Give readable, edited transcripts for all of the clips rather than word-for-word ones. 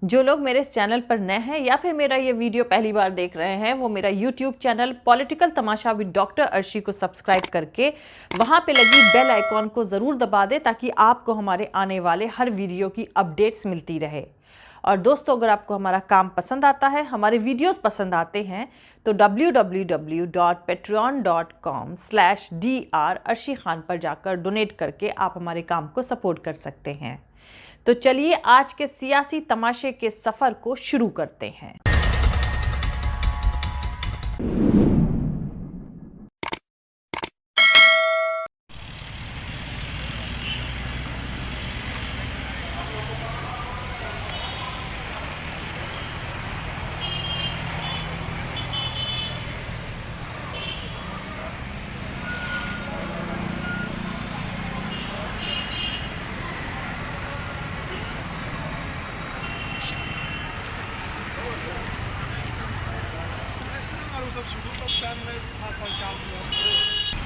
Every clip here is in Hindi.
जो लोग मेरे इस चैनल पर नए हैं या फिर मेरा ये वीडियो पहली बार देख रहे हैं, वो मेरा YouTube channel political Tamasha with doctor Arshi को सब्सक्राइब करके वहाँ पे लगी बेल आइकॉन को ज़रूर दबा दें ताकि आपको हमारे आने वाले हर वीडियो की अपडेट्स मिलती रहे। और दोस्तों, अगर आपको हमारा काम पसंद आता है, हमारे वीडियोस पसंद आते हैं, तो www.patreon.com/dr अर्शी खान पर जाकर डोनेट करके आप हमारे काम को सपोर्ट कर सकते हैं। तो चलिए आज के सियासी तमाशे के सफ़र को शुरू करते हैं।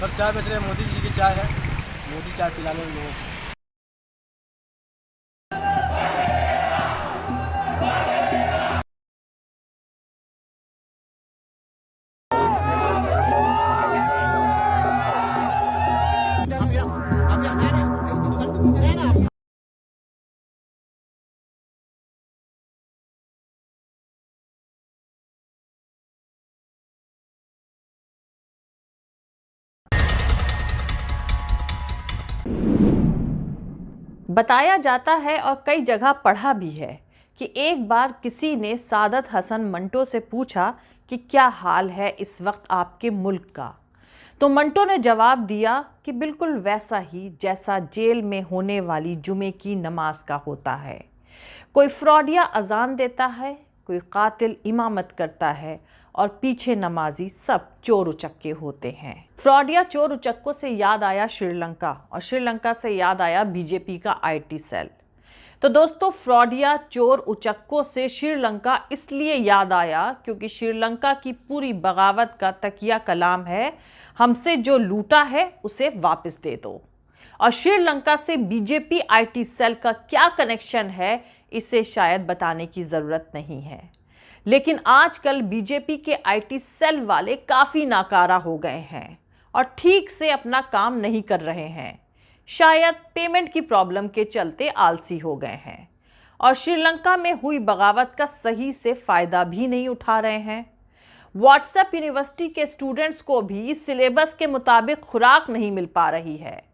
सर चाय बेच रहे हैं, मोदी जी की चाय है, मोदी चाय पिलाने लोगों को। बताया जाता है और कई जगह पढ़ा भी है कि एक बार किसी ने सादत हसन मंटो से पूछा कि क्या हाल है इस वक्त आपके मुल्क का। तो मंटो ने जवाब दिया कि बिल्कुल वैसा ही जैसा जेल में होने वाली जुमे की नमाज का होता है। कोई फ्रॉडिया अजान देता है, कोई कातिल इमामत करता है और पीछे नमाजी सब चोर उचक्के होते हैं। फ्रॉडिया चोर उचक्कों से याद आया श्रीलंका, और श्रीलंका से याद आया बीजेपी का आईटी सेल। तो दोस्तों, फ्रॉडिया चोर उचक्कों से श्रीलंका इसलिए याद आया क्योंकि श्रीलंका की पूरी बगावत का तकिया कलाम है, हमसे जो लूटा है उसे वापस दे दो। और श्रीलंका से बीजेपी आईटी सेल का क्या कनेक्शन है, इसे शायद बताने की ज़रूरत नहीं है। लेकिन आजकल बीजेपी के आईटी सेल वाले काफ़ी नाकारा हो गए हैं और ठीक से अपना काम नहीं कर रहे हैं। शायद पेमेंट की प्रॉब्लम के चलते आलसी हो गए हैं और श्रीलंका में हुई बगावत का सही से फ़ायदा भी नहीं उठा रहे हैं। व्हाट्सएप यूनिवर्सिटी के स्टूडेंट्स को भी सिलेबस के मुताबिक खुराक नहीं मिल पा रही है।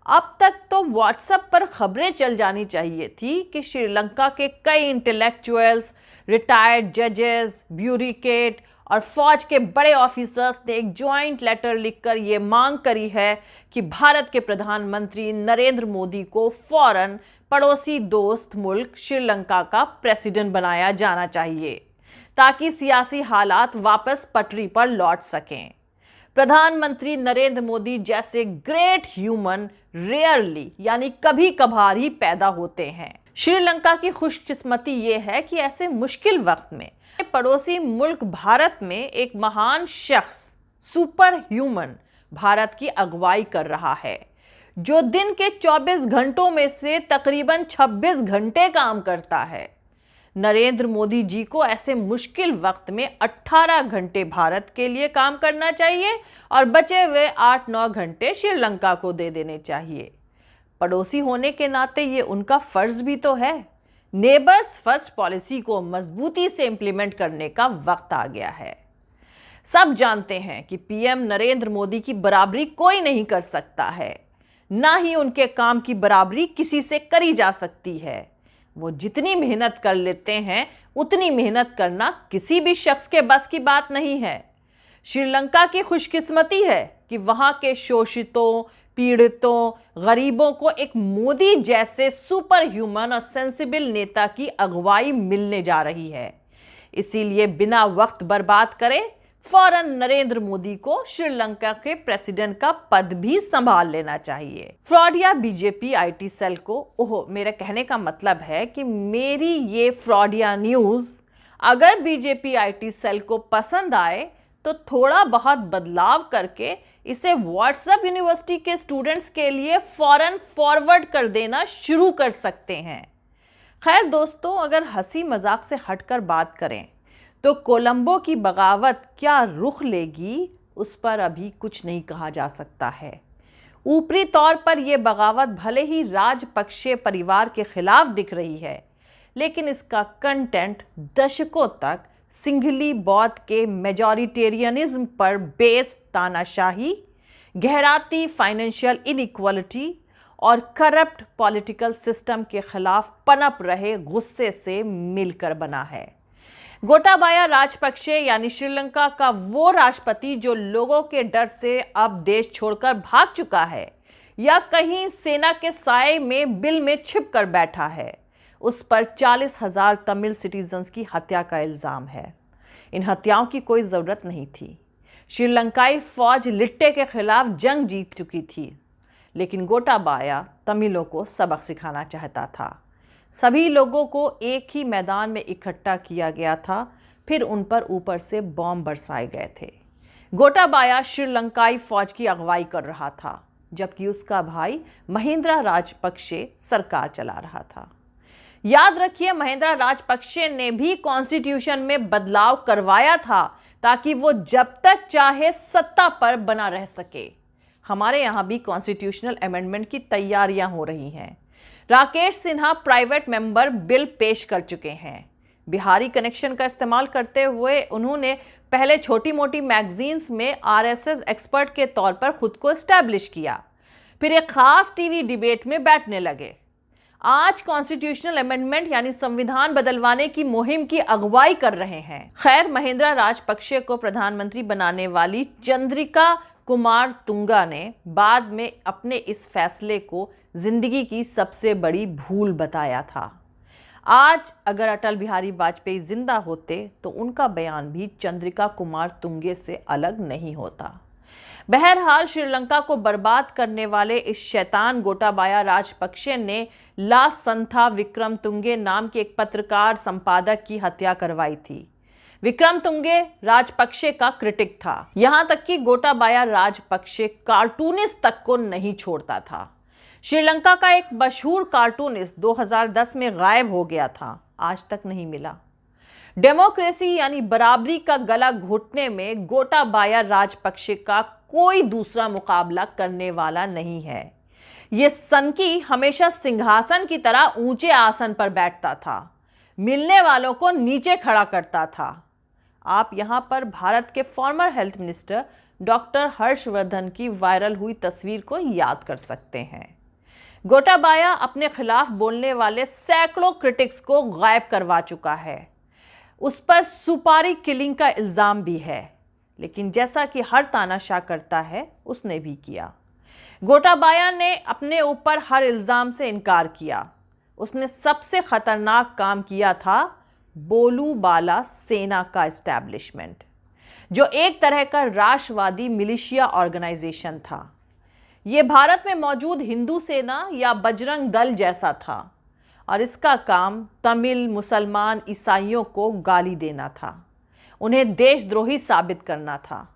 अब तक तो व्हाट्सएप पर खबरें चल जानी चाहिए थी कि श्रीलंका के कई इंटेलेक्चुअल्स, रिटायर्ड जजेस, ब्यूरोक्रेट और फौज के बड़े ऑफिसर्स ने एक जॉइंट लेटर लिखकर ये मांग करी है कि भारत के प्रधानमंत्री नरेंद्र मोदी को फौरन पड़ोसी दोस्त मुल्क श्रीलंका का प्रेसिडेंट बनाया जाना चाहिए ताकि सियासी हालात वापस पटरी पर लौट सकें। प्रधानमंत्री नरेंद्र मोदी जैसे ग्रेट ह्यूमन रेयरली यानी कभी कभार ही पैदा होते हैं। श्रीलंका की खुशकिस्मती ये है कि ऐसे मुश्किल वक्त में पड़ोसी मुल्क भारत में एक महान शख्स, सुपर ह्यूमन, भारत की अगुवाई कर रहा है, जो दिन के 24 घंटों में से तकरीबन 26 घंटे काम करता है। नरेंद्र मोदी जी को ऐसे मुश्किल वक्त में 18 घंटे भारत के लिए काम करना चाहिए और बचे हुए 8-9 घंटे श्रीलंका को दे देने चाहिए। पड़ोसी होने के नाते ये उनका फर्ज भी तो है। नेबर्स फर्स्ट पॉलिसी को मजबूती से इंप्लीमेंट करने का वक्त आ गया है। सब जानते हैं कि पीएम नरेंद्र मोदी की बराबरी कोई नहीं कर सकता है, ना ही उनके काम की बराबरी किसी से करी जा सकती है। वो जितनी मेहनत कर लेते हैं उतनी मेहनत करना किसी भी शख्स के बस की बात नहीं है। श्रीलंका की खुशकिस्मती है कि वहाँ के शोषितों, पीड़ितों, गरीबों को एक मोदी जैसे सुपर ह्यूमन और सेंसिबल नेता की अगुवाई मिलने जा रही है। इसीलिए बिना वक्त बर्बाद करे फौरन नरेंद्र मोदी को श्रीलंका के प्रेसिडेंट का पद भी संभाल लेना चाहिए। फ्रॉडिया बीजेपी आईटी सेल को, मेरे कहने का मतलब है कि मेरी ये फ्रॉडिया न्यूज़ अगर बीजेपी आईटी सेल को पसंद आए तो थोड़ा बहुत बदलाव करके इसे व्हाट्सएप यूनिवर्सिटी के स्टूडेंट्स के लिए फौरन फॉरवर्ड कर देना शुरू कर सकते हैं। खैर दोस्तों, अगर हंसी मजाक से हटकर बात करें तो कोलंबो की बगावत क्या रुख लेगी, उस पर अभी कुछ नहीं कहा जा सकता है। ऊपरी तौर पर यह बगावत भले ही राजपक्षे परिवार के खिलाफ दिख रही है, लेकिन इसका कंटेंट दशकों तक सिंघली बौद्ध के मेजॉरिटेरियनिज्म पर बेस्ड तानाशाही, गहराती फाइनेंशियल इनइक्वालिटी और करप्ट पॉलिटिकल सिस्टम के खिलाफ पनप रहे गुस्से से मिलकर बना है। गोटाबाया राजपक्षे यानी श्रीलंका का वो राष्ट्रपति जो लोगों के डर से अब देश छोड़कर भाग चुका है या कहीं सेना के साए में बिल में छिप कर बैठा है, उस पर 40,000 तमिल सिटीजन्स की हत्या का इल्जाम है। इन हत्याओं की कोई जरूरत नहीं थी। श्रीलंकाई फौज लिट्टे के खिलाफ जंग जीत चुकी थी, लेकिन गोटाबाया तमिलों को सबक सिखाना चाहता था। सभी लोगों को एक ही मैदान में इकट्ठा किया गया था, फिर उन पर ऊपर से बॉम्ब बरसाए गए थे। गोटाबाया श्रीलंकाई फौज की अगुवाई कर रहा था, जबकि उसका भाई महिंद्रा राजपक्षे सरकार चला रहा था। याद रखिए, महिंद्रा राजपक्षे ने भी कॉन्स्टिट्यूशन में बदलाव करवाया था ताकि वो जब तक चाहे सत्ता पर बना रह सके। हमारे यहाँ भी कॉन्स्टिट्यूशनल अमेंडमेंट की तैयारियां हो रही हैं। Rakesh Sinha private member bill पेश कर चुके हैं। बिहारी कनेक्शन का इस्तेमाल करते हुए उन्होंने पहले छोटी मोटी मैगजीन्स में आरएसएस एक्सपर्ट के तौर पर खुद को एस्टैब्लिश किया, फिर एक खास टीवी डिबेट में बैठने लगे। आज कॉन्स्टिट्यूशनल अमेंडमेंट यानी संविधान बदलवाने की मुहिम की अगुवाई कर रहे हैं। खैर, महिंद्रा राजपक्षे को प्रधानमंत्री बनाने वाली चंद्रिका कुमार तुंगा ने बाद में अपने इस फैसले को जिंदगी की सबसे बड़ी भूल बताया था। आज अगर अटल बिहारी वाजपेयी जिंदा होते तो उनका बयान भी चंद्रिका कुमार तुंगे से अलग नहीं होता। बहरहाल, श्रीलंका को बर्बाद करने वाले इस शैतान गोटाबाया राजपक्षे ने ला संथा विक्रम तुंगे नाम के एक पत्रकार संपादक की हत्या करवाई थी। विक्रम तुंगे राजपक्षे का क्रिटिक था। यहां तक कि गोटाबाया राजपक्षे कार्टूनिस्ट तक को नहीं छोड़ता था। श्रीलंका का एक मशहूर कार्टूनिस्ट 2010 में गायब हो गया था, आज तक नहीं मिला। डेमोक्रेसी यानी बराबरी का गला घोटने में गोटाबाया राजपक्षे का कोई दूसरा मुकाबला करने वाला नहीं है। ये सनकी हमेशा सिंहासन की तरह ऊंचे आसन पर बैठता था, मिलने वालों को नीचे खड़ा करता था। आप यहां पर भारत के farmer health minister doctor Harshvardhan की वायरल हुई तस्वीर को याद कर सकते हैं। गोटाबाया अपने खिलाफ बोलने वाले सैकड़ों क्रिटिक्स को गायब करवा चुका है। उस पर सुपारी किलिंग का इल्जाम भी है, लेकिन जैसा कि हर तानाशाह करता है, उसने भी किया। गोटाबाया ने अपने ऊपर हर इल्जाम से इनकार किया। उसने सबसे खतरनाक काम किया था बोलू बाला सेना का एस्टैब्लिशमेंट, जो एक तरह का राष्ट्रवादी मिलिशिया ऑर्गेनाइजेशन था। यह भारत में मौजूद हिंदू सेना या बजरंग दल जैसा था और इसका काम तमिल, मुसलमान, ईसाइयों को गाली देना था, उन्हें देशद्रोही साबित करना था।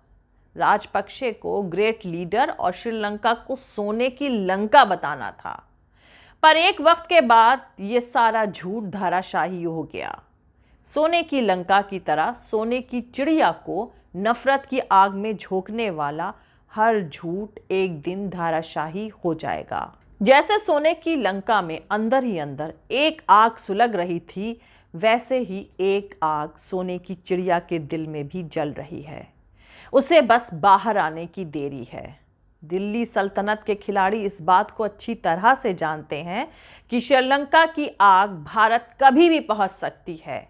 राजपक्षे को ग्रेट लीडर और श्रीलंका को सोने की लंका बताना था। पर एक वक्त के बाद यह सारा झूठ धाराशाही हो गया। सोने की लंका की तरह सोने की चिड़िया को नफरत की आग में झोंकने वाला हर झूठ एक दिन धाराशाही हो जाएगा। जैसे सोने की लंका में अंदर ही अंदर एक आग सुलग रही थी, वैसे ही एक आग सोने की चिड़िया के दिल में भी जल रही है। उसे बस बाहर आने की देरी है। दिल्ली सल्तनत के खिलाड़ी इस बात को अच्छी तरह से जानते हैं कि श्रीलंका की आग भारत कभी भी पहुंच सकती है।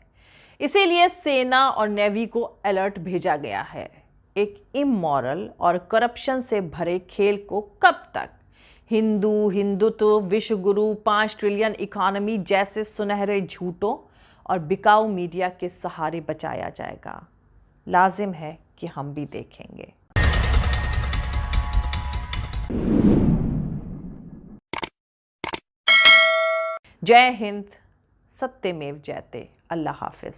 इसीलिए सेना और नेवी को अलर्ट भेजा गया है। एक इमोरल और करप्शन से भरे खेल को कब तक हिंदुत्व, विश्वगुरु, 5 ट्रिलियन इकोनॉमी जैसे सुनहरे झूठों और बिकाऊ मीडिया के सहारे बचाया जाएगा? लाजिम है कि हम भी देखेंगे। जय हिंद, सत्यमेव जयते। अल्लाह हाफिज।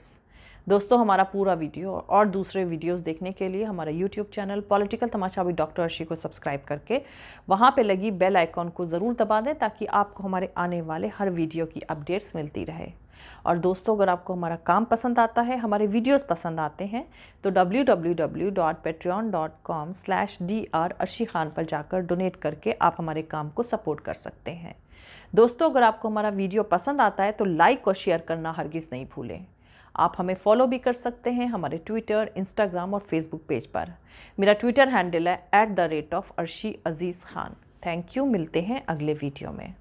दोस्तों, हमारा पूरा वीडियो और दूसरे वीडियोस देखने के लिए हमारा YouTube channel political Tamasha with doctor Arshi को सब्सक्राइब करके वहाँ पे लगी बेल आइकॉन को ज़रूर दबा दें ताकि आपको हमारे आने वाले हर वीडियो की अपडेट्स मिलती रहे। और दोस्तों, अगर आपको हमारा काम पसंद आता है, हमारे वीडियोस पसंद आते हैं, तो www.patreon.com/Dr अर्शी खान पर जाकर डोनेट करके आप हमारे काम को सपोर्ट कर सकते हैं। दोस्तों, अगर आपको हमारा वीडियो पसंद आता है तो लाइक और शेयर करना हरगिज़ नहीं भूलें। आप हमें फॉलो भी कर सकते हैं हमारे ट्विटर, इंस्टाग्राम और फेसबुक पेज पर। मेरा ट्विटर हैंडल है @arshi_aziz khan। Thank you. मिलते हैं अगले वीडियो में।